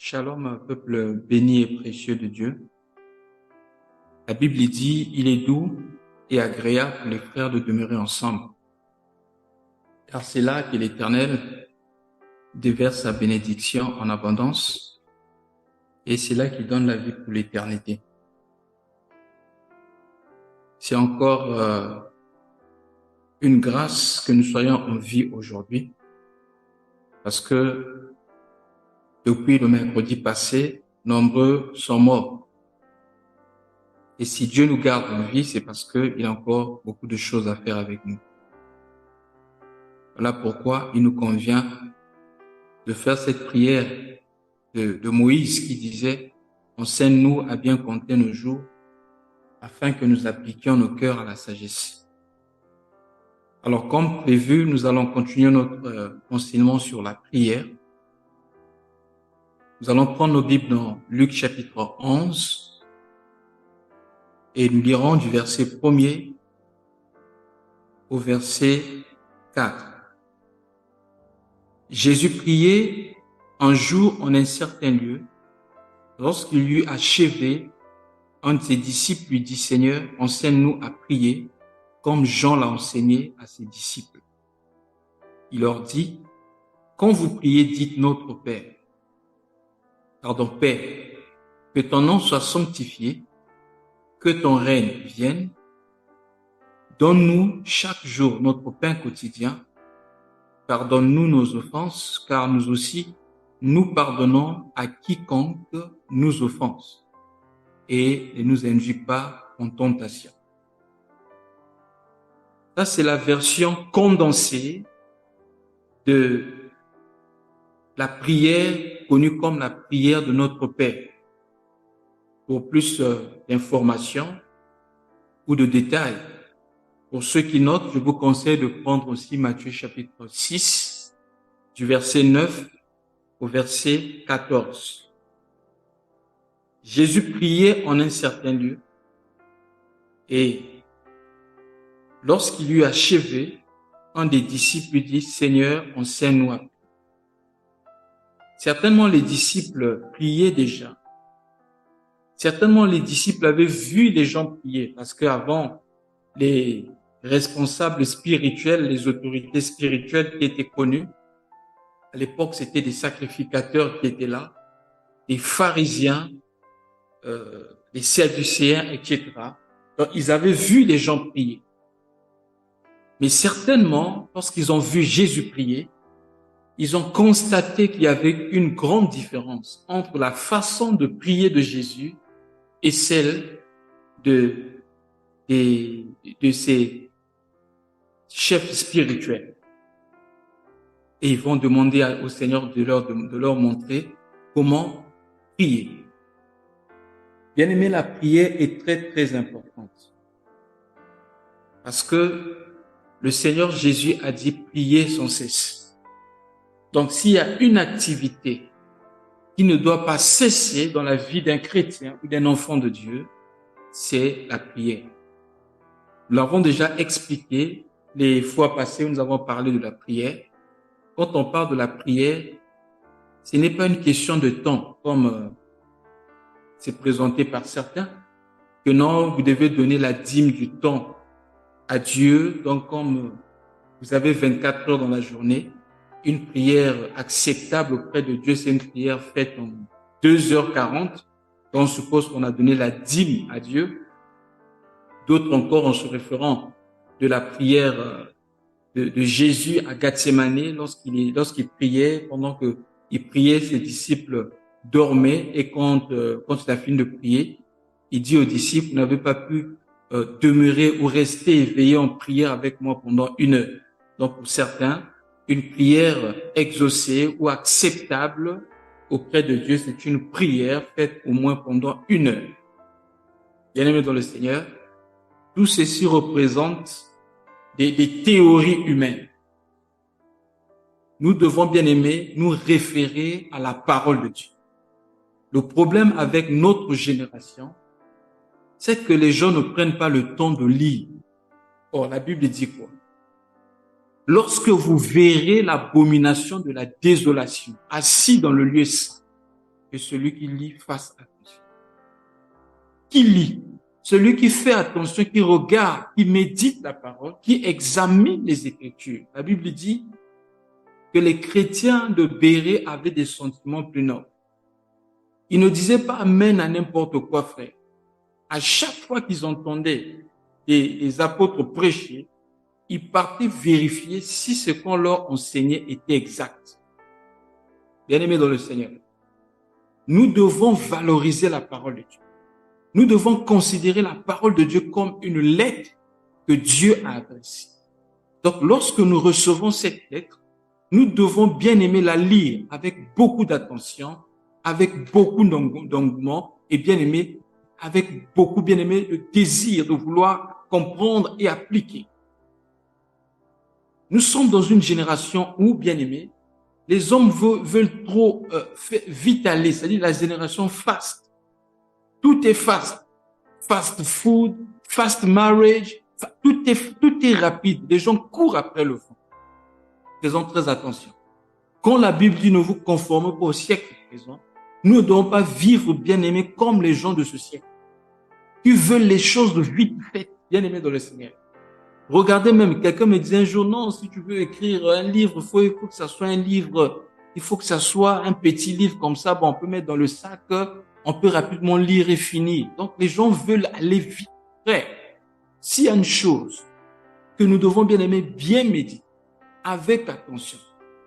Shalom, peuple béni et précieux de Dieu. La Bible dit, il est doux et agréable pour les frères de demeurer ensemble. Car c'est là que l'Éternel déverse sa bénédiction en abondance et c'est là qu'il donne la vie pour l'éternité. C'est encore une grâce que nous soyons en vie aujourd'hui parce que depuis le mercredi passé, nombreux sont morts. Et si Dieu nous garde en vie, c'est parce qu'il a encore beaucoup de choses à faire avec nous. Voilà pourquoi il nous convient de faire cette prière de Moïse qui disait « Enseigne-nous à bien compter nos jours afin que nous appliquions nos cœurs à la sagesse. » Alors comme prévu, nous allons continuer notre enseignement sur la prière. Nous allons prendre nos Bibles dans Luc chapitre 11 et nous lirons du verset 1er au verset 4. Jésus priait un jour en un certain lieu. Lorsqu'il eut achevé, un de ses disciples lui dit « Seigneur, enseigne-nous à prier, comme Jean l'a enseigné à ses disciples. » Il leur dit « Quand vous priez, dites notre Père. Pardon, Père, que ton nom soit sanctifié, que ton règne vienne. Donne-nous chaque jour notre pain quotidien. Pardonne-nous nos offenses, car nous aussi, nous pardonnons à quiconque nous offense. Et ne nous induis pas en tentation. » Ça, c'est la version condensée de la prière connue comme la prière de notre Père. Pour plus d'informations ou de détails, pour ceux qui notent, je vous conseille de prendre aussi Matthieu chapitre 6, du verset 9 au verset 14. Jésus priait en un certain lieu et lorsqu'il eut achevé, un des disciples lui dit « Seigneur, enseigne-nous à prier. » Certainement les disciples priaient déjà. Certainement les disciples avaient vu les gens prier parce qu'avant, les responsables spirituels, les autorités spirituelles qui étaient connues, à l'époque, c'était des sacrificateurs qui étaient là, des pharisiens, des sadducéens, etc. Donc, ils avaient vu les gens prier. Mais certainement, lorsqu'ils ont vu Jésus prier, ils ont constaté qu'il y avait une grande différence entre la façon de prier de Jésus et celle de ces chefs spirituels. Et ils vont demander au Seigneur de leur montrer comment prier. Bien aimé, la prière est très, très importante. Parce que le Seigneur Jésus a dit prier sans cesse. Donc, s'il y a une activité qui ne doit pas cesser dans la vie d'un chrétien ou d'un enfant de Dieu, c'est la prière. Nous l'avons déjà expliqué les fois passées où nous avons parlé de la prière. Quand on parle de la prière, ce n'est pas une question de temps, comme c'est présenté par certains, que non, vous devez donner la dîme du temps à Dieu. Donc, comme vous avez 24 heures dans la journée, une prière acceptable auprès de Dieu, c'est une prière faite en 2h40. On suppose qu'on a donné la dîme à Dieu. D'autres encore en se référant de la prière de Jésus à Gethsémani lorsqu'il priait, pendant qu'il priait, ses disciples dormaient et quand il a fini de prier, il dit aux disciples, vous n'avez pas pu demeurer ou rester éveillé en prière avec moi pendant 1 heure. Donc pour certains, une prière exaucée ou acceptable auprès de Dieu, c'est une prière faite au moins pendant 1 heure. Bien-aimés dans le Seigneur, tout ceci représente des théories humaines. Nous devons, bien aimés, nous référer à la parole de Dieu. Le problème avec notre génération, c'est que les gens ne prennent pas le temps de lire. Or, la Bible dit quoi? Lorsque vous verrez l'abomination de la désolation assis dans le lieu saint, que celui qui lit fasse attention. Qui lit? Celui qui fait attention, qui regarde, qui médite la parole, qui examine les Écritures. La Bible dit que les chrétiens de Bérée avaient des sentiments plus nobles. Ils ne disaient pas amen à n'importe quoi, frère. À chaque fois qu'ils entendaient les apôtres prêcher, ils partaient vérifier si ce qu'on leur enseignait était exact. Bien-aimés dans le Seigneur, nous devons valoriser la parole de Dieu. Nous devons considérer la parole de Dieu comme une lettre que Dieu a adressée. Donc, lorsque nous recevons cette lettre, nous devons bien aimer la lire avec beaucoup d'attention, avec beaucoup d'engouement et bien aimer, avec beaucoup bien aimer le désir de vouloir comprendre et appliquer. Nous sommes dans une génération où, bien aimé, les hommes veulent trop vite aller, c'est-à-dire la génération fast. Tout est fast. Fast food, fast marriage, tout est rapide. Les gens courent après le vent. Faisons très attention. Quand la Bible dit ne vous conformez pas au siècle présent, nous ne devons pas vivre, bien aimés, comme les gens de ce siècle, qui veulent les choses vite faites, bien aimés dans le Seigneur. Regardez même, quelqu'un me disait un jour, non, si tu veux écrire un livre, il faut que ça soit un livre, il faut que ça soit un petit livre comme ça, bon, on peut mettre dans le sac, on peut rapidement lire et finir. Donc, les gens veulent aller vite. Frère, s'il y a une chose que nous devons bien aimer, bien méditer, avec attention,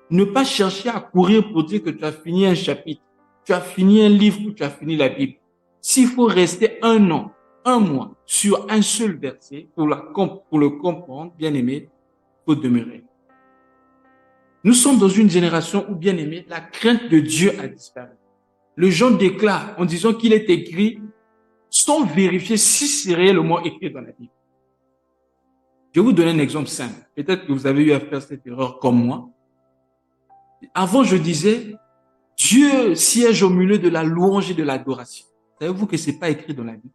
ne pas chercher à courir pour dire que tu as fini un chapitre, tu as fini un livre ou tu as fini la Bible. S'il faut rester 1 an, 1 mois sur un seul verset pour le comprendre, bien aimé, il faut demeurer. Nous sommes dans une génération où, bien aimé, la crainte de Dieu a disparu. Les gens déclarent en disant qu'il est écrit sans vérifier si c'est réellement écrit dans la Bible. Je vais vous donner un exemple simple. Peut-être que vous avez eu à faire cette erreur comme moi. Avant, je disais, Dieu siège au milieu de la louange et de l'adoration. Savez-vous que c'est pas écrit dans la Bible?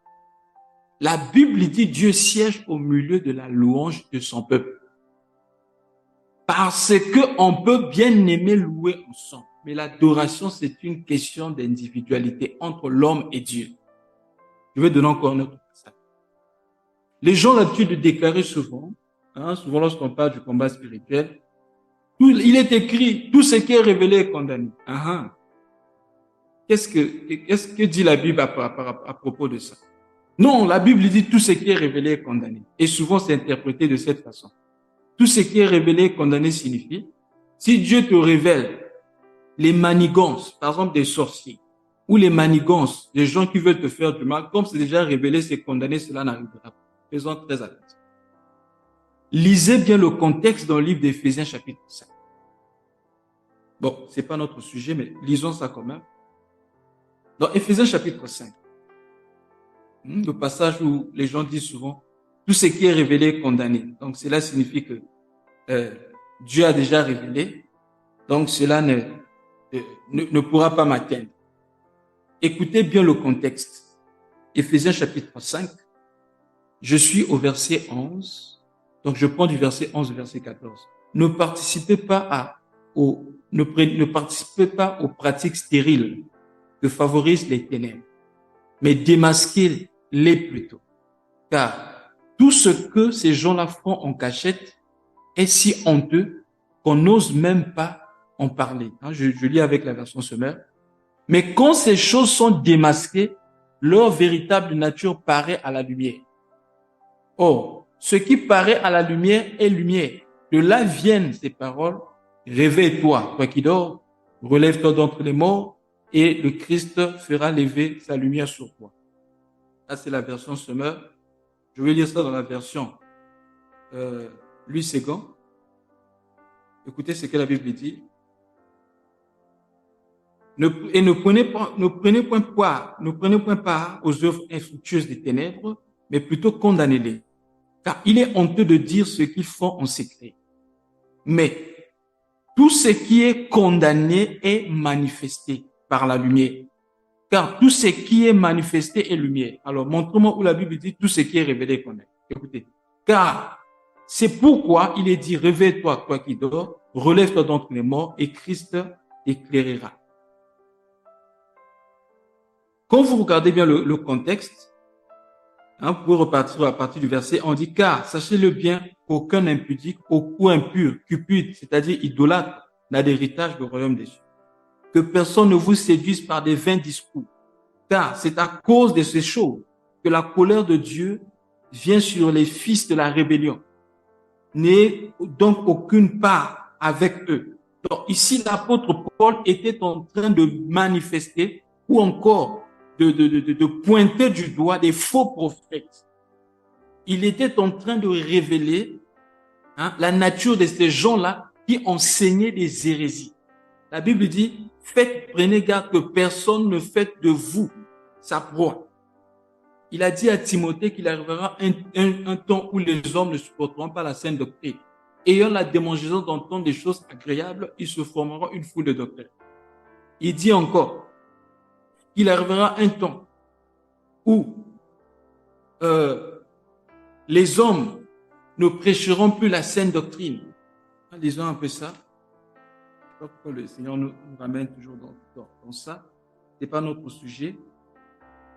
La Bible dit Dieu siège au milieu de la louange de son peuple. Parce que on peut bien aimer louer ensemble. Mais l'adoration, c'est une question d'individualité entre l'homme et Dieu. Je vais donner encore un autre passage. Les gens ont l'habitude de déclarer souvent lorsqu'on parle du combat spirituel, il est écrit, tout ce qui est révélé est condamné. Qu'est-ce que dit la Bible à propos de ça? Non, la Bible dit tout ce qui est révélé est condamné. Et souvent, c'est interprété de cette façon. Tout ce qui est révélé est condamné signifie, si Dieu te révèle les manigances, par exemple des sorciers, ou les manigances des gens qui veulent te faire du mal, comme c'est déjà révélé, c'est condamné, cela n'arrivera pas. Faisons très attention. Lisez bien le contexte dans le livre d'Éphésiens chapitre 5. Bon, c'est pas notre sujet, mais lisons ça quand même. Dans Éphésiens chapitre 5, le passage où les gens disent souvent, tout ce qui est révélé est condamné. Donc, cela signifie que Dieu a déjà révélé, donc cela ne pourra pas m'atteindre. Écoutez bien le contexte. Éphésiens chapitre 5, je suis au verset 11, donc je prends du verset 11 au verset 14. Ne participez pas aux pratiques stériles que favorisent les ténèbres, mais démasquez-les plutôt. Car tout ce que ces gens-là font en cachette est si honteux qu'on n'ose même pas en parler. Je lis avec la version Semeur. Mais quand ces choses sont démasquées, leur véritable nature paraît à la lumière. Or, ce qui paraît à la lumière est lumière. De là viennent ces paroles. Réveille-toi, toi qui dors, relève-toi d'entre les morts, et le Christ fera lever sa lumière sur toi. Ça, c'est la version Semeur. Je vais lire ça dans la version Louis Ségan. Écoutez ce que la Bible dit. Ne prenez point part aux œuvres infructueuses des ténèbres, mais plutôt condamnez-les. Car il est honteux de dire ce qu'ils font en secret. Mais tout ce qui est condamné est manifesté par la lumière. Car tout ce qui est manifesté est lumière. Alors, montre-moi où la Bible dit tout ce qui est révélé est condamné. Écoutez. Car c'est pourquoi il est dit, réveille-toi, toi qui dors, relève-toi d'entre les morts et Christ t'éclairera. Quand vous regardez bien le contexte, hein, vous pouvez repartir à partir du verset, on dit, car sachez-le bien, qu'aucun impudique ou impur, cupide, c'est-à-dire idolâtre, n'a d'héritage du royaume des cieux. Que personne ne vous séduise par des vains discours, car c'est à cause de ces choses que la colère de Dieu vient sur les fils de la rébellion. N'ayez donc aucune part avec eux. Donc ici, l'apôtre Paul était en train de manifester ou encore de pointer du doigt des faux prophètes. Il était en train de révéler la nature de ces gens-là qui enseignaient des hérésies. La Bible dit, prenez garde que personne ne fasse de vous sa proie. Il a dit à Timothée qu'il arrivera un temps où les hommes ne supporteront pas la saine doctrine. Ayant la démangeaison d'entendre des choses agréables, ils se formeront une foule de doctrines. Il dit encore qu'il arrivera un temps où les hommes ne prêcheront plus la saine doctrine. Lisons un peu ça. Je crois que le Seigneur nous ramène toujours dans ça. Ce n'est pas notre sujet.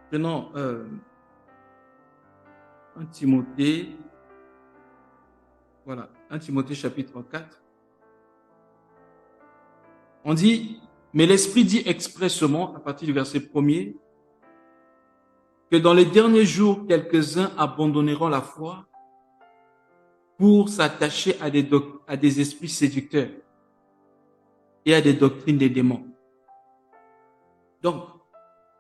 Prenons 1 Timothée. Voilà, 1 Timothée chapitre 4. On dit, mais l'Esprit dit expressément, à partir du verset 1er, que dans les derniers jours, quelques-uns abandonneront la foi pour s'attacher à des esprits séducteurs et à des doctrines des démons. Donc,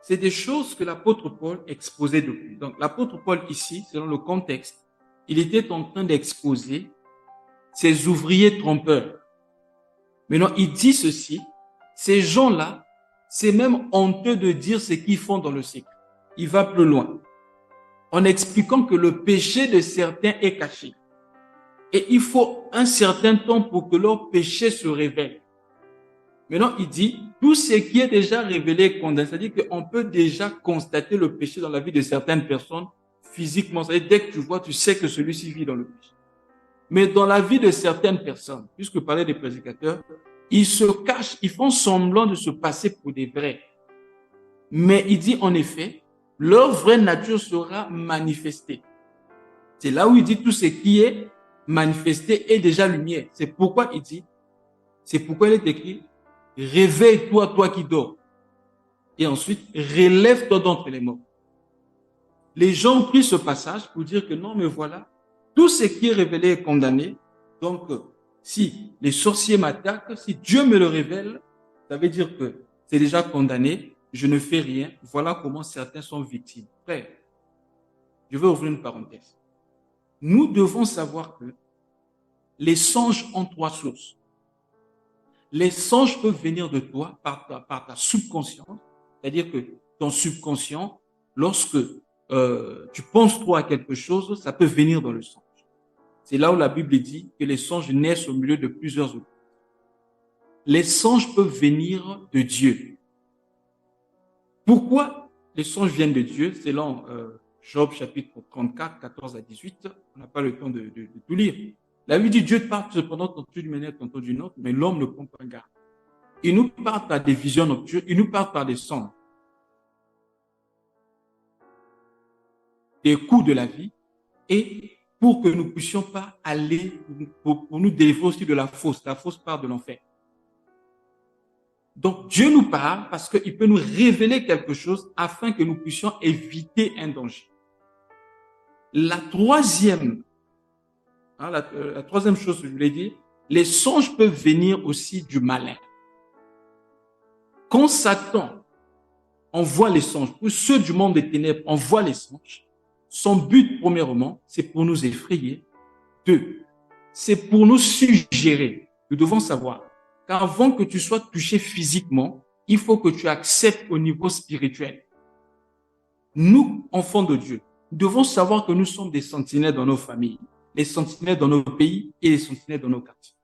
c'est des choses que l'apôtre Paul exposait depuis. Donc, l'apôtre Paul ici, selon le contexte, il était en train d'exposer ces ouvriers trompeurs. Maintenant, il dit ceci, ces gens-là, c'est même honteux de dire ce qu'ils font dans le secret. Il va plus loin, en expliquant que le péché de certains est caché. Et il faut un certain temps pour que leur péché se révèle. Maintenant, il dit, tout ce qui est déjà révélé est condamné. C'est-à-dire qu'on peut déjà constater le péché dans la vie de certaines personnes physiquement. C'est-à-dire, dès que tu vois, tu sais que celui-ci vit dans le péché. Mais dans la vie de certaines personnes, puisque parler des prédicateurs, ils se cachent, ils font semblant de se passer pour des vrais. Mais il dit en effet, leur vraie nature sera manifestée. C'est là où il dit tout ce qui est manifesté est déjà lumière. C'est pourquoi il dit, c'est pourquoi il est écrit, réveille-toi, toi qui dors. Et ensuite, relève-toi d'entre les morts. Les gens ont pris ce passage pour dire que non, mais voilà, tout ce qui est révélé est condamné. Donc, si les sorciers m'attaquent, si Dieu me le révèle, ça veut dire que c'est déjà condamné, je ne fais rien. Voilà comment certains sont victimes. Frère, je vais ouvrir une parenthèse. Nous devons savoir que les songes ont trois sources. Les songes peuvent venir de toi par ta subconscience, c'est-à-dire que ton subconscient, lorsque tu penses trop à quelque chose, ça peut venir dans le songe. C'est là où la Bible dit que les songes naissent au milieu de plusieurs autres. Les songes peuvent venir de Dieu. Pourquoi les songes viennent de Dieu? Selon Job chapitre 34, 14 à 18, on n'a pas le temps de tout lire. La Bible dit Dieu parle cependant tantôt d'une manière, tantôt d'une autre, mais l'homme ne prend pas garde. Il nous parle par des visions nocturnes, il nous parle par des songes, des coups de la vie, et pour que nous ne puissions pas aller, pour nous délivrer aussi de la fausse part de l'enfer. Donc Dieu nous parle parce qu'il peut nous révéler quelque chose afin que nous puissions éviter un danger. La troisième chose que je voulais dire, les songes peuvent venir aussi du malin. Quand Satan envoie les songes, pour ceux du monde des ténèbres envoient les songes, son but, premièrement, c'est pour nous effrayer. Deux, c'est pour nous suggérer. Nous devons savoir qu'avant que tu sois touché physiquement, il faut que tu acceptes au niveau spirituel. Nous, enfants de Dieu, nous devons savoir que nous sommes des sentinelles dans nos familles, les sentinelles dans nos pays et les sentinelles dans nos quartiers.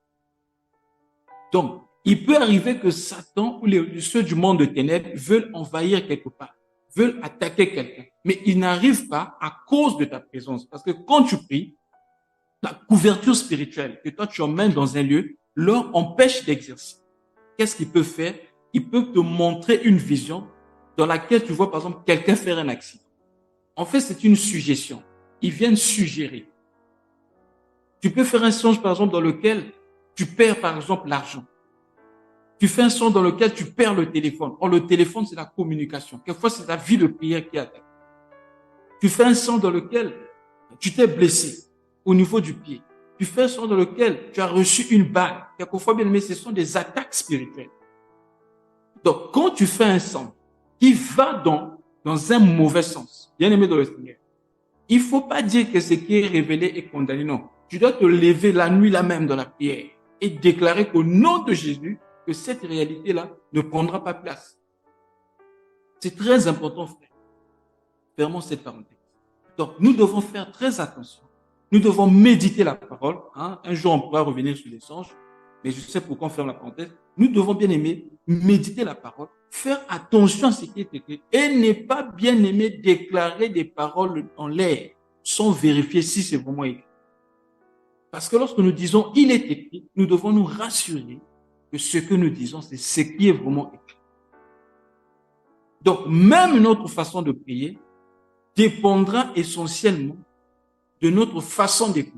Donc, il peut arriver que Satan ou ceux du monde de ténèbres veulent envahir quelque part, veulent attaquer quelqu'un, mais ils n'arrivent pas à cause de ta présence. Parce que quand tu pries, la couverture spirituelle que toi tu emmènes dans un lieu leur empêche d'exercer. Qu'est-ce qu'ils peuvent faire? Ils peuvent te montrer une vision dans laquelle tu vois, par exemple, quelqu'un faire un accident. En fait, c'est une suggestion. Ils viennent suggérer. Tu peux faire un songe, par exemple, dans lequel tu perds, par exemple, l'argent. Tu fais un songe dans lequel tu perds le téléphone. Or, le téléphone, c'est la communication. Quelquefois, c'est la vie de prière qui attaque. Tu fais un songe dans lequel tu t'es blessé au niveau du pied. Tu fais un songe dans lequel tu as reçu une balle. Quelquefois, bien aimé, ce sont des attaques spirituelles. Donc, quand tu fais un songe qui va dans un mauvais sens, bien aimé dans le Seigneur, il ne faut pas dire que ce qui est révélé est condamné. Non. Tu dois te lever la nuit là même dans la prière et déclarer qu'au nom de Jésus, que cette réalité-là ne prendra pas place. C'est très important, frère. Fermons cette parenthèse. Donc, nous devons faire très attention. Nous devons méditer la parole. Hein. Un jour, on pourra revenir sur les songes, mais je sais pourquoi on ferme la parenthèse. Nous devons, bien aimer, méditer la parole, faire attention à ce qui est écrit et ne pas, bien aimer, déclarer des paroles en l'air sans vérifier si c'est vraiment écrit. Parce que lorsque nous disons « il est écrit », nous devons nous rassurer que ce que nous disons, c'est ce qui est vraiment écrit. Donc, même notre façon de prier dépendra essentiellement de notre façon d'écouter.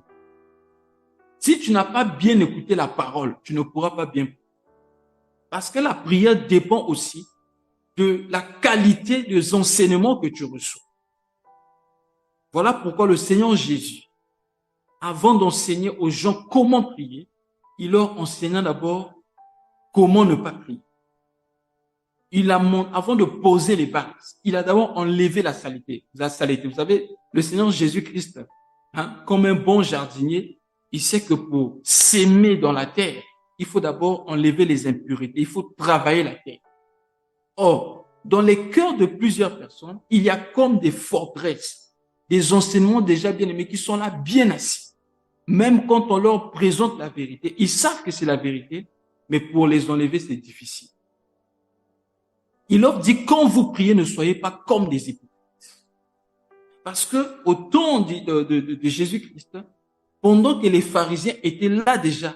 Si tu n'as pas bien écouté la parole, tu ne pourras pas bien prier. Parce que la prière dépend aussi de la qualité des enseignements que tu reçois. Voilà pourquoi le Seigneur Jésus, avant d'enseigner aux gens comment prier, il leur enseigna d'abord comment ne pas prier. Avant de poser les bases, il a d'abord enlevé la saleté. La saleté, vous savez, le Seigneur Jésus-Christ, comme un bon jardinier, il sait que pour s'aimer dans la terre, il faut d'abord enlever les impuretés, il faut travailler la terre. Or, dans les cœurs de plusieurs personnes, il y a comme des forteresses, des enseignements déjà bien aimés qui sont là bien assis. Même quand on leur présente la vérité, ils savent que c'est la vérité, mais pour les enlever, c'est difficile. Il leur dit, quand vous priez, ne soyez pas comme des hypocrites. Parce que au temps de Jésus-Christ, pendant que les pharisiens étaient là déjà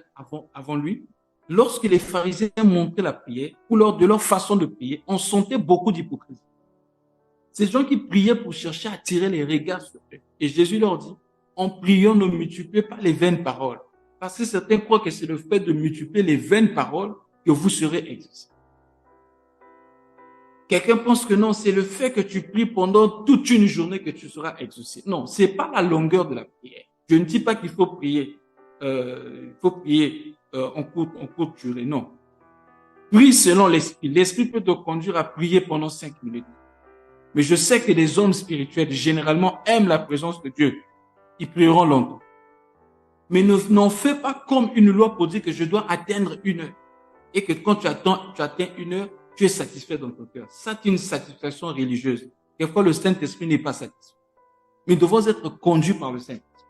avant lui, lorsque les pharisiens montraient la prière, ou lors de leur façon de prier, on sentait beaucoup d'hypocrisie. Ces gens qui priaient pour chercher à attirer les regards sur eux. Et Jésus leur dit, en priant, ne multipliez pas les vaines paroles. Parce que certains croient que c'est le fait de multiplier les vaines paroles que vous serez exaucés. Quelqu'un pense que non, c'est le fait que tu pries pendant toute une journée que tu seras exaucé. Non, c'est pas la longueur de la prière. Je ne dis pas qu'il faut prier, en courte durée. Non. Prie selon l'esprit. L'esprit peut te conduire à prier pendant 5 minutes. Mais je sais que les hommes spirituels, généralement, aiment la présence de Dieu. Ils prieront longtemps. Mais n'en fais pas comme une loi pour dire que je dois atteindre 1 heure. Et que quand tu atteins 1 heure, tu es satisfait dans ton cœur. Ça, c'est une satisfaction religieuse. Quelquefois, le Saint-Esprit n'est pas satisfait. Mais nous devons être conduits par le Saint-Esprit.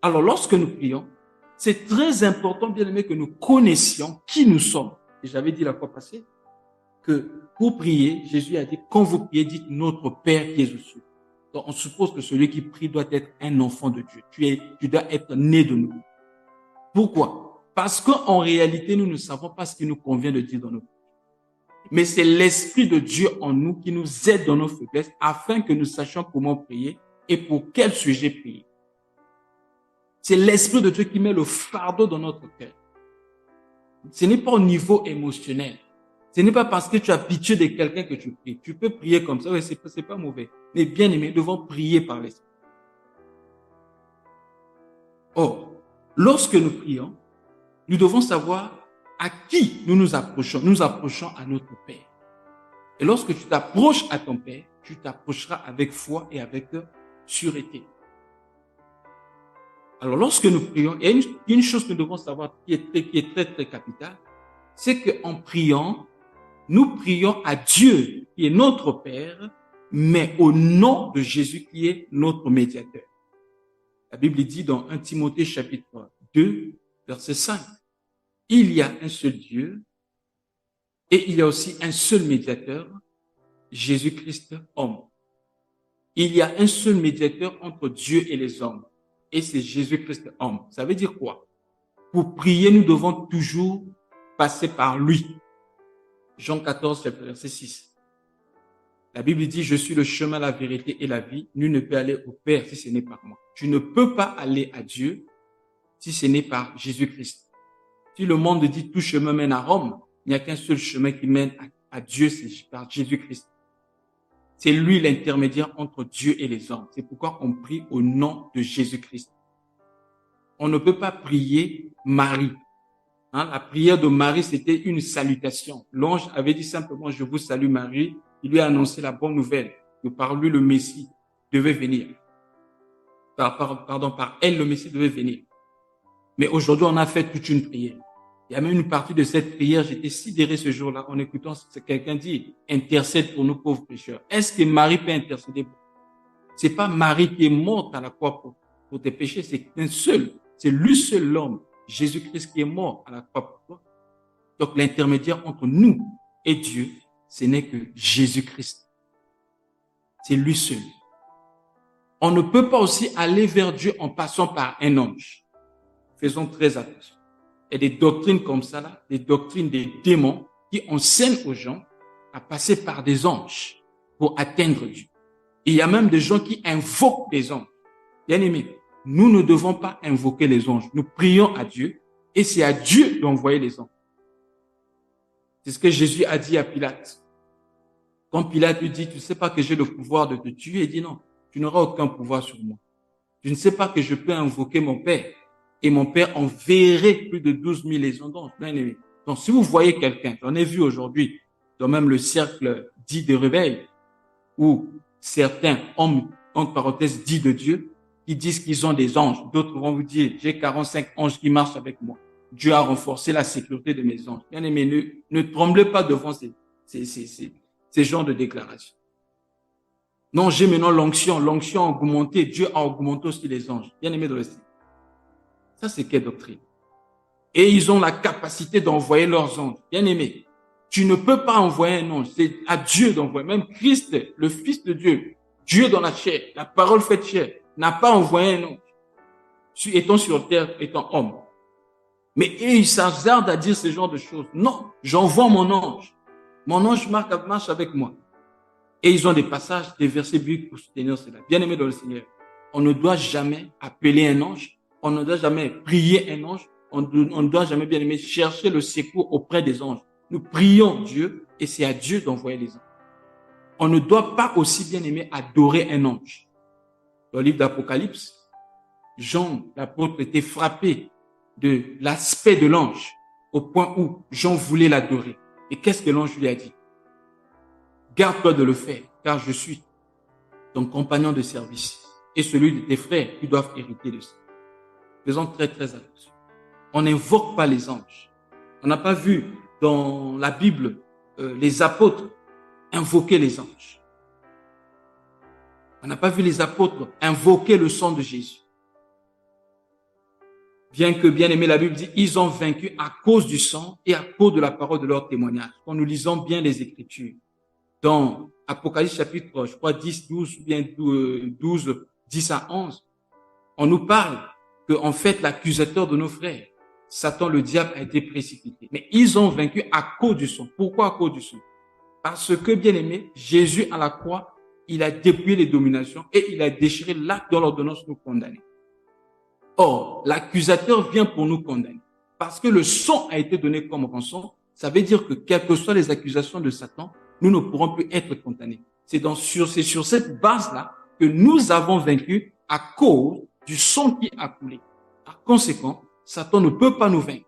Alors, lorsque nous prions, c'est très important, bien aimé, que nous connaissions qui nous sommes. Et j'avais dit la fois passée que pour prier, Jésus a dit, quand vous priez, dites notre Père qui est aux cieux. Donc, on suppose que celui qui prie doit être un enfant de Dieu. Tu dois être né de nouveau. Pourquoi? Parce qu'en réalité, nous ne savons pas ce qu'il nous convient de dire dans nos prières. Mais c'est l'Esprit de Dieu en nous qui nous aide dans nos faiblesses afin que nous sachions comment prier et pour quel sujet prier. C'est l'Esprit de Dieu qui met le fardeau dans notre cœur. Ce n'est pas au niveau émotionnel. Ce n'est pas parce que tu as pitié de quelqu'un que tu pries. Tu peux prier comme ça, oui, c'est pas mauvais. Mais bien aimé, nous devons prier par l'Esprit. Or, lorsque nous prions, nous devons savoir à qui nous nous approchons. Nous nous approchons à notre Père. Et lorsque tu t'approches à ton Père, tu t'approcheras avec foi et avec sûreté. Alors, lorsque nous prions, il y a une chose que nous devons savoir qui est très, très capitale, c'est qu'en priant, nous prions à Dieu, qui est notre Père, mais au nom de Jésus, qui est notre médiateur. La Bible dit dans 1 Timothée chapitre 2, verset 5, il y a un seul Dieu et il y a aussi un seul médiateur, Jésus-Christ homme. Il y a un seul médiateur entre Dieu et les hommes et c'est Jésus-Christ homme. Ça veut dire quoi? Pour prier, nous devons toujours passer par lui. Jean 14, verset 6. La Bible dit, je suis le chemin, la vérité et la vie. Nul ne peut aller au Père si ce n'est par moi. Tu ne peux pas aller à Dieu si ce n'est par Jésus-Christ. Si le monde dit tout chemin mène à Rome, il n'y a qu'un seul chemin qui mène à Dieu, c'est par Jésus-Christ. C'est lui l'intermédiaire entre Dieu et les hommes. C'est pourquoi on prie au nom de Jésus-Christ. On ne peut pas prier Marie. La prière de Marie, c'était une salutation. L'ange avait dit simplement, je vous salue Marie. Il lui a annoncé la bonne nouvelle que par lui, le Messie devait venir. Par elle, le Messie devait venir. Mais aujourd'hui, on a fait toute une prière. Il y a même une partie de cette prière, j'étais sidéré ce jour-là en écoutant ce que quelqu'un dit, intercède pour nous pauvres pécheurs. Est-ce que Marie peut intercéder pour nous? C'est pas Marie qui est morte à la croix pour tes péchés, c'est un seul, c'est lui seul l'homme, Jésus-Christ qui est mort à la croix pour toi. Donc l'intermédiaire entre nous et Dieu, ce n'est que Jésus-Christ. C'est lui seul. On ne peut pas aussi aller vers Dieu en passant par un ange. Faisons très attention. Il y a des doctrines comme ça, là, des doctrines des démons qui enseignent aux gens à passer par des anges pour atteindre Dieu. Et il y a même des gens qui invoquent des anges. Bien aimé, nous ne devons pas invoquer les anges. Nous prions à Dieu et c'est à Dieu d'envoyer les anges. C'est ce que Jésus a dit à Pilate. Quand Pilate lui dit, tu ne sais pas que j'ai le pouvoir de te tuer, il dit non, tu n'auras aucun pouvoir sur moi. Tu ne sais pas que je peux invoquer mon Père. Et mon Père enverrait plus de 12 000 légions d'anges. Bien aimé. Donc, si vous voyez quelqu'un, j'en ai vu aujourd'hui, dans même le cercle dit de réveil, où certains hommes, entre parenthèses, dits de Dieu, qui disent qu'ils ont des anges. D'autres vont vous dire, j'ai 45 anges qui marchent avec moi. Dieu a renforcé la sécurité de mes anges. Bien aimé, ne tremblez pas devant ces genres de déclarations. Non, j'ai maintenant l'onction a augmenté, Dieu a augmenté aussi les anges. Bien aimé dans le Seigneur. Ça, c'est quelle doctrine? Et ils ont la capacité d'envoyer leurs anges. Bien aimé, tu ne peux pas envoyer un ange. C'est à Dieu d'envoyer. Même Christ, le Fils de Dieu, Dieu dans la chair, la parole faite chair, n'a pas envoyé un ange. Étant sur terre, étant homme. Mais ils s'hasardent à dire ce genre de choses. Non, j'envoie mon ange. Mon ange marche avec moi. Et ils ont des passages, des versets bibliques pour soutenir cela. Bien aimé dans le Seigneur, on ne doit jamais appeler un ange. On ne doit jamais prier un ange. On ne doit jamais, bien aimé, chercher le secours auprès des anges. Nous prions Dieu et c'est à Dieu d'envoyer les anges. On ne doit pas aussi, bien aimé, adorer un ange. Dans le livre d'Apocalypse, Jean, l'apôtre, était frappé de l'aspect de l'ange au point où Jean voulait l'adorer. Et qu'est-ce que l'ange lui a dit? Garde-toi de le faire, car je suis ton compagnon de service et celui de tes frères qui doivent hériter de ça. Faisons très, très attention. On n'invoque pas les anges. On n'a pas vu dans la Bible les apôtres invoquer les anges. On n'a pas vu les apôtres invoquer le sang de Jésus. Bien que, bien aimé, la Bible dit, ils ont vaincu à cause du sang et à cause de la parole de leur témoignage. Quand nous lisons bien les Écritures, dans Apocalypse chapitre, je crois, 10, 12, bien 12, 10 à 11, on nous parle que, en fait, l'accusateur de nos frères, Satan, le diable, a été précipité. Mais ils ont vaincu à cause du sang. Pourquoi à cause du sang? Parce que, bien aimé, Jésus à la croix, il a dépouillé les dominations et il a déchiré l'acte dont l'ordonnance nous condamnait. Or, l'accusateur vient pour nous condamner. Parce que le sang a été donné comme rançon, ça veut dire que quelles que soient les accusations de Satan, nous ne pourrons plus être condamnés. C'est sur cette base-là que nous avons vaincu à cause du sang qui a coulé. Par conséquent, Satan ne peut pas nous vaincre.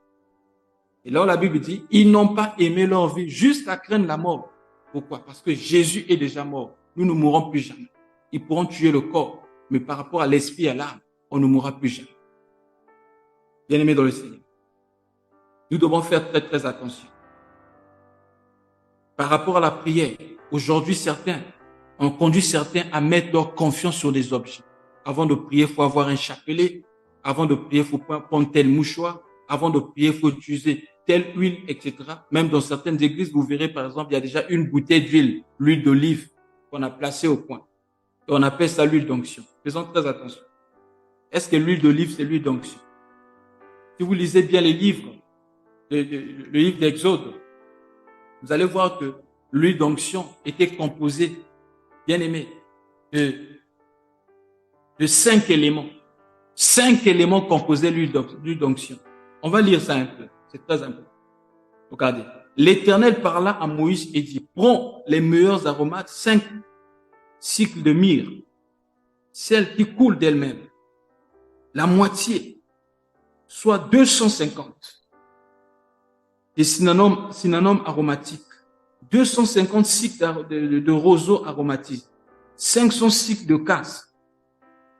Et là, la Bible dit, ils n'ont pas aimé leur vie jusqu'à craindre la mort. Pourquoi? Parce que Jésus est déjà mort. Nous ne mourrons plus jamais. Ils pourront tuer le corps, mais par rapport à l'esprit et à l'âme, on ne mourra plus jamais. Bien-aimés dans le Seigneur, nous devons faire très, très attention. Par rapport à la prière, aujourd'hui, on conduit certains à mettre leur confiance sur des objets. Avant de prier, il faut avoir un chapelet. Avant de prier, il faut prendre tel mouchoir. Avant de prier, il faut utiliser telle huile, etc. Même dans certaines églises, vous verrez, par exemple, il y a déjà une bouteille d'huile, l'huile d'olive, qu'on a placée au coin. Et on appelle ça l'huile d'onction. Faisons très attention. Est-ce que l'huile d'olive, c'est l'huile d'onction? Si vous lisez bien les livres, le livre d'Exode, vous allez voir que l'huile d'onction était composée bien aimé, de 5 éléments. 5 éléments composaient l'huile d'onction. On va lire ça un peu. C'est très important. Regardez. L'Éternel parla à Moïse et dit, prends les meilleurs aromates, 5 cycles de myrrhe, celles qui coulent d'elles-mêmes, la moitié, soit 250. Des synonymes aromatiques, 250 cycles de roseaux aromatiques, 500 cycles de casses,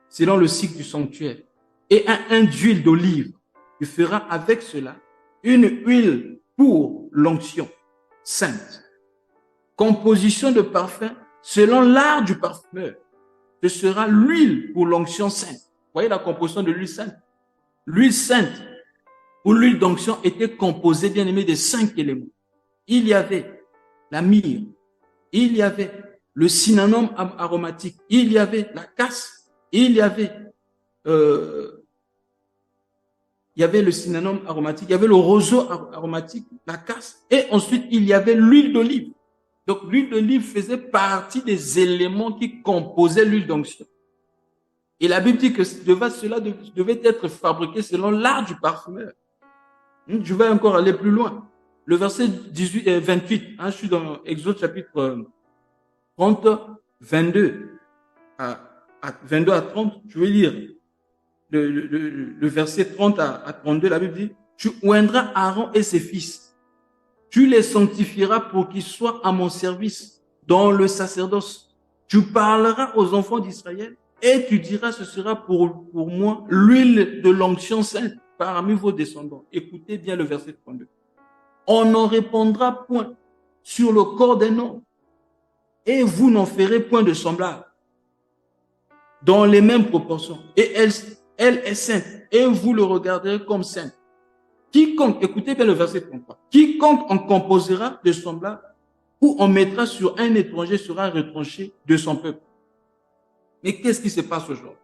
selon le cycle du sanctuaire, et un d'huile d'olive. Tu feras avec cela une huile pour l'onction sainte. Composition de parfum selon l'art du parfumeur. Ce sera l'huile pour l'onction sainte. Vous voyez la composition de l'huile sainte? L'huile sainte ou l'huile d'onction était composée, bien aimé, de 5 éléments. Il y avait la myrrhe, il y avait le synonyme aromatique, il y avait la casse, il y avait le synonyme aromatique, il y avait le roseau aromatique, la casse, et ensuite il y avait l'huile d'olive. Donc l'huile d'olive faisait partie des éléments qui composaient l'huile d'onction. Et la Bible dit que cela devait être fabriqué selon l'art du parfumeur. Je vais encore aller plus loin. Le verset 28, je suis dans Exode chapitre 30, 22 à 30, je vais lire le verset 30 à 32, la Bible dit, tu oindras Aaron et ses fils. Tu les sanctifieras pour qu'ils soient à mon service dans le sacerdoce. Tu parleras aux enfants d'Israël et tu diras, ce sera pour moi l'huile de l'onction sainte parmi vos descendants. Écoutez bien le verset 32. On n'en répandra point sur le corps d'un homme et vous n'en ferez point de semblable dans les mêmes proportions. Et elle est sainte et vous le regarderez comme sainte. Quiconque, écoutez bien le verset 33, quiconque en composera de semblable ou en mettra sur un étranger sera retranché de son peuple. Mais qu'est-ce qui se passe aujourd'hui?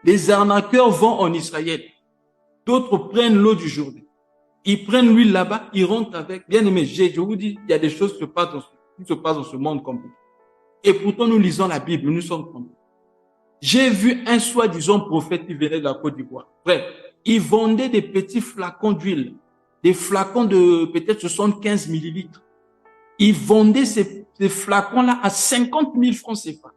Les arnaqueurs vont en Israël. D'autres prennent l'eau du Jourdain. Ils prennent l'huile là-bas, ils rentrent avec. Bien aimé, je vous dis, il y a des choses qui se passent dans ce monde compliqué. Et pourtant, nous lisons la Bible, nous sommes compliqués. J'ai vu un soi-disant prophète qui venait de la Côte d'Ivoire. Bref, il vendait des petits flacons d'huile, des flacons de peut-être 75 millilitres. Il vendait ces flacons-là à 50 000 francs CFA.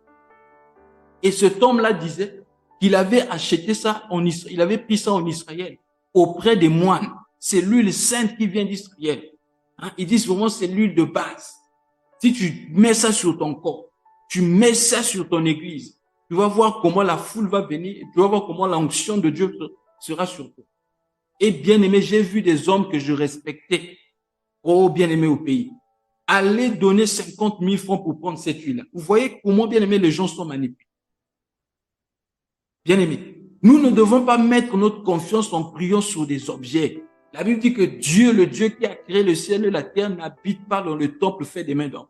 Et cet homme-là disait qu'il avait acheté ça en Israël, il avait pris ça en Israël auprès des moines. C'est l'huile sainte qui vient d'Israël. Ils disent vraiment c'est l'huile de base. Si tu mets ça sur ton corps, tu mets ça sur ton église, tu vas voir comment la foule va venir, et tu vas voir comment l'onction de Dieu sera sur toi. Et bien aimé, j'ai vu des hommes que je respectais, bien aimé au pays, aller donner 50 000 francs pour prendre cette huile-là. Vous voyez comment, bien aimé, les gens sont manipulés. Bien aimé, nous ne devons pas mettre notre confiance en priant sur des objets. La Bible dit que Dieu, le Dieu qui a créé le ciel et la terre, n'habite pas dans le temple fait des mains d'hommes.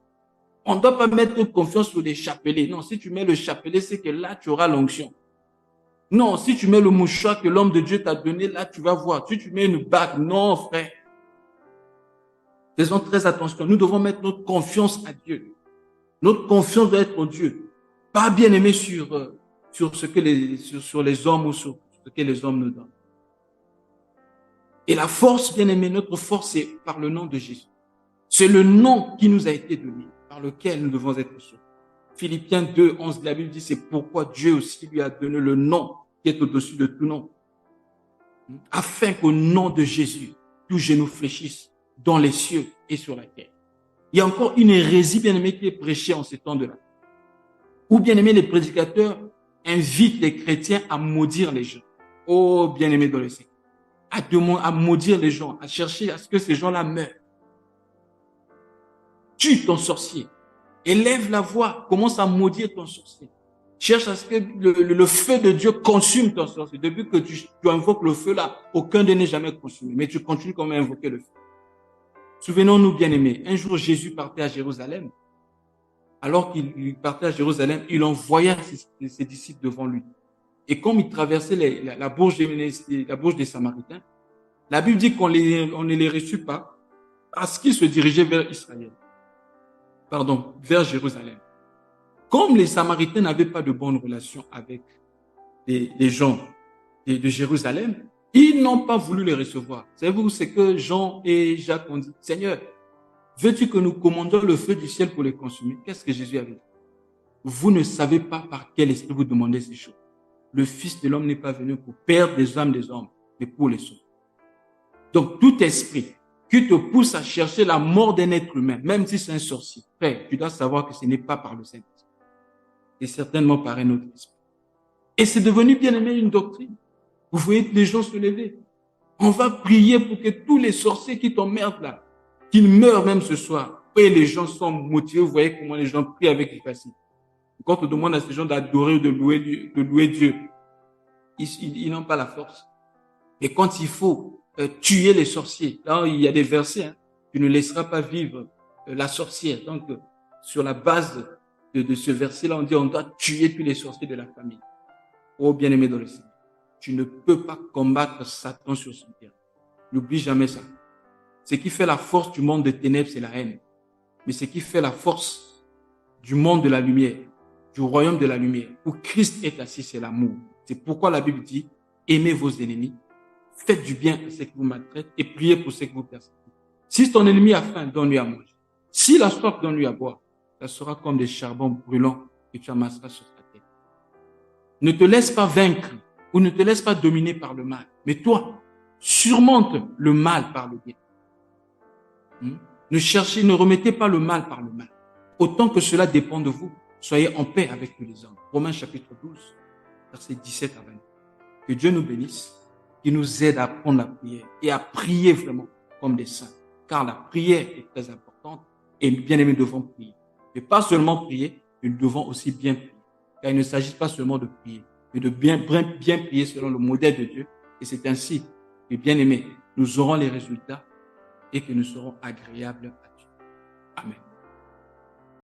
On ne doit pas mettre confiance sur les chapelets. Non, si tu mets le chapelet, c'est que là, tu auras l'onction. Non, si tu mets le mouchoir que l'homme de Dieu t'a donné, là, tu vas voir. Si tu mets une bague, non, frère. Faisons très attention. Nous devons mettre notre confiance à Dieu. Notre confiance doit être en Dieu. Pas bien aimé sur les hommes ou sur ce que les hommes nous donnent. Et la force, bien aimé, notre force, c'est par le nom de Jésus. C'est le nom qui nous a été donné, par lequel nous devons être sauvés. Philippiens 2, 11, la Bible dit, c'est pourquoi Dieu aussi lui a donné le nom qui est au-dessus de tout nom. Afin qu'au nom de Jésus, tout genou fléchisse dans les cieux et sur la terre. Il y a encore une hérésie, bien aimé, qui est prêchée en ces temps-là. Ou bien aimé, les prédicateurs invitent les chrétiens à maudire les gens. Oh, bien aimé dans le Seigneur. À maudire les gens, à chercher à ce que ces gens-là meurent. Tue ton sorcier. Élève la voix, commence à maudire ton sorcier. Cherche à ce que le feu de Dieu consume ton sorcier. Depuis que tu invoques le feu là, aucun d'eux n'est jamais consumé. Mais tu continues quand même à invoquer le feu. Souvenons-nous, bien-aimés, un jour Jésus partait à Jérusalem. Alors qu'il partait à Jérusalem, il envoya ses disciples devant lui. Et comme il traversait la bouche des Samaritains, la Bible dit qu'on ne les reçut pas parce qu'ils se dirigeaient vers Israël. Vers Jérusalem. Comme les Samaritains n'avaient pas de bonnes relations avec les gens de Jérusalem, ils n'ont pas voulu les recevoir. Savez-vous ce que Jean et Jacques ont dit? Seigneur, veux-tu que nous commandions le feu du ciel pour les consumer? Qu'est-ce que Jésus avait dit? Vous ne savez pas par quel esprit vous demandez ces choses. Le Fils de l'homme n'est pas venu pour perdre des âmes des hommes, mais pour les sauver. Donc, tout esprit qui te pousse à chercher la mort d'un être humain, même si c'est un sorcier, frère, tu dois savoir que ce n'est pas par le Saint-Esprit. C'est certainement par un autre esprit. Et c'est devenu, bien aimé, une doctrine. Vous voyez les gens se lever. On va prier pour que tous les sorciers qui t'emmerdent là, qu'ils meurent même ce soir. Et les gens sont motivés. Vous voyez comment les gens prient avec efficacité. Quand on demande à ces gens d'adorer ou de louer Dieu, ils n'ont pas la force. Et quand il faut tuer les sorciers, là, il y a des versets, hein, tu ne laisseras pas vivre la sorcière. Donc, sur la base de ce verset-là, on dit on doit tuer tous les sorciers de la famille. Oh, bien-aimé dans le Seigneur, tu ne peux pas combattre Satan sur son terrain. N'oublie jamais ça. Ce qui fait la force du monde des ténèbres, c'est la haine. Mais ce qui fait la force du monde de la lumière, du royaume de la lumière, où Christ est assis, c'est l'amour. C'est pourquoi la Bible dit, aimez vos ennemis, faites du bien à ceux qui vous maltraitent et priez pour ceux qui vous persécutent. Si ton ennemi a faim, donne-lui à manger. S'il a soif, donne-lui à boire. Ça sera comme des charbons brûlants que tu amasseras sur ta tête. Ne te laisse pas vaincre ou ne te laisse pas dominer par le mal. Mais toi, surmonte le mal par le bien. Ne remettez pas le mal par le mal. Autant que cela dépend de vous, soyez en paix avec tous les hommes. Romains chapitre 12, versets 17 à 20. Que Dieu nous bénisse, qu'il nous aide à apprendre la prière et à prier vraiment comme des saints. Car la prière est très importante et bien aimés, nous devons prier. Mais pas seulement prier, mais nous devons aussi bien prier. Car il ne s'agit pas seulement de prier, mais de bien prier selon le modèle de Dieu. Et c'est ainsi que, bien aimés, nous aurons les résultats et que nous serons agréables à Dieu. Amen.